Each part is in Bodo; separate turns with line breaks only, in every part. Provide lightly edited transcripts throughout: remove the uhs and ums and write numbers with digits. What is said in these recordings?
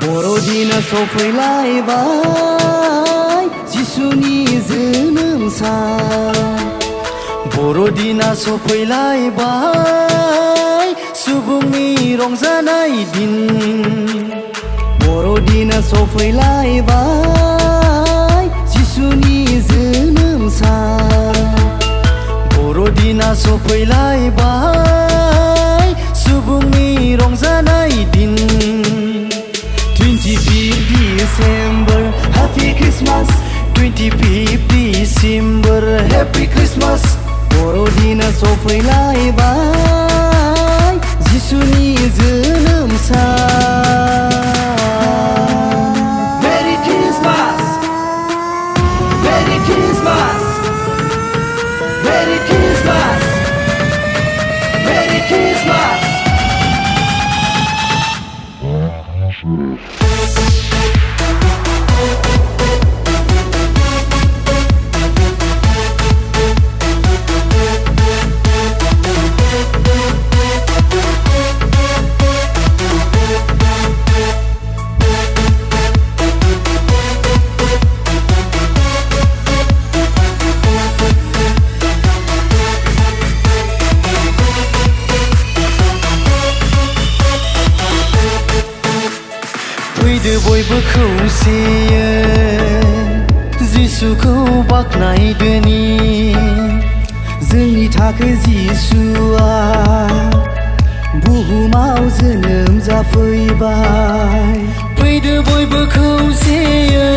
बर'दिना सफैलायबाय जिसुनि जोनोम सान बर'दिना सफैलायबाय सुबुंनि रंजानाय दिन बर'दिना सफैलायबाय जिसुनि जोनोम सान बर'दिना सफैलायबाय सुबुंनि रंजानाय दिन 25th December Happy Christmas 25th December Happy Christmas बर'दिना सफैलायबाय जिसुनि जोनोम सान
Merry Christmas Merry Christmas Merry Christmas Merry Christmas
फैदो बयबो खौसेयै जिसुखौ बाख्नायदोनि जोंनि थाखाय जिसुआ बुहुमाव जोनोम जाफैबाय फैदो बयबो खौसेयै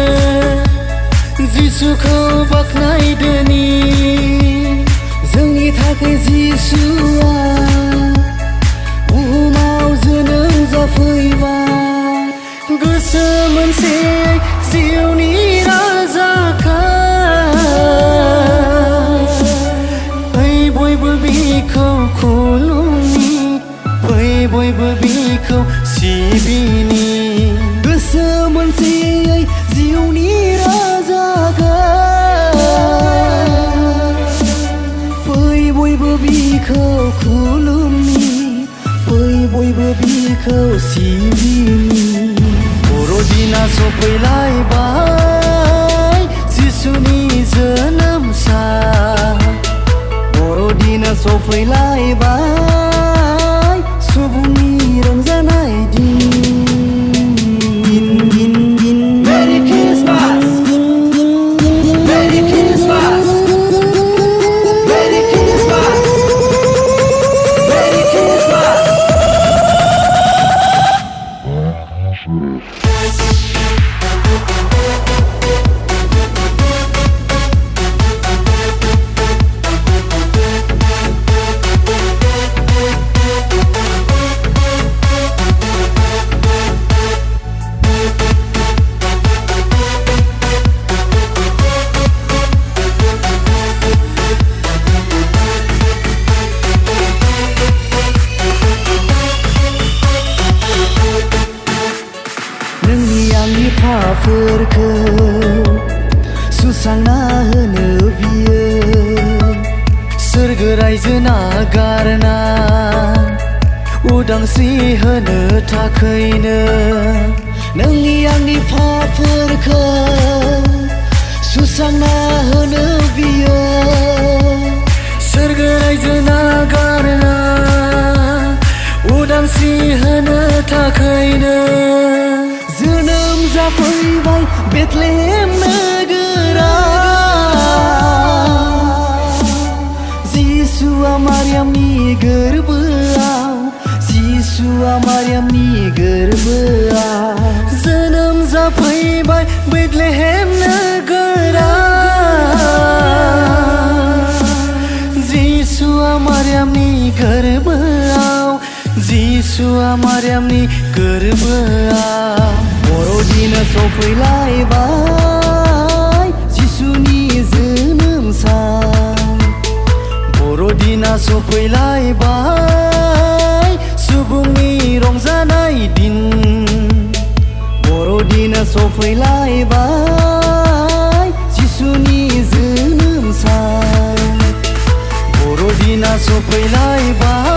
जिसुखौ बाख्नायदोनि जोंनि थाखाय जिसुआ बुहुमाव जोनोम जाफैबाय गोसो मोनसे जिउनि राजाखाय फै बयबो बिखौ खुलुमनि फै बयबो बिखौ सिबिनि गोसो मोनसे जिउनि राजाखाय फै बयबो बिखौ खुलुमनि फै बयबो बिखौ सिबिनि बर'दिना सफैलायबाय जिसुनि जोनोम सान बर'दिना सफैलायबाय सुबुंनि रंजानाय दिन
Merry Christmas Merry Christmas Merry Christmas Merry Christmas
फाफोरखौ सुस्रांना होनो बियो सोरगो रायजो नागारना उदांस्रि होनो थाखैनो नोंनि आंनि फाफोरखौ सुस्रांना होनो बियो सोरगो रायजो नागारना उदांस्रि होनो थाखैनो जोनोम जाफैबाय बेथलेहेम नोगोराव जिसुआ मारियामनि गोरबोआव जिसुआ मारियामनि गोरबोआव जोनोम जाफैबाय बेथलेहेम नोगोराव जिसुआ मारियामनि गोरबोआव जिसुआ मारियामनि गोरबोआव बर'दिना सफैलायबाय जिसुनि जोनोम सान बर'दिना सफैलायबाय सुबुंनि रंजानाय दिन बर'दिना सफैलायबाय जिसुनि जोनोम सान बर'दिना सफैलायबाय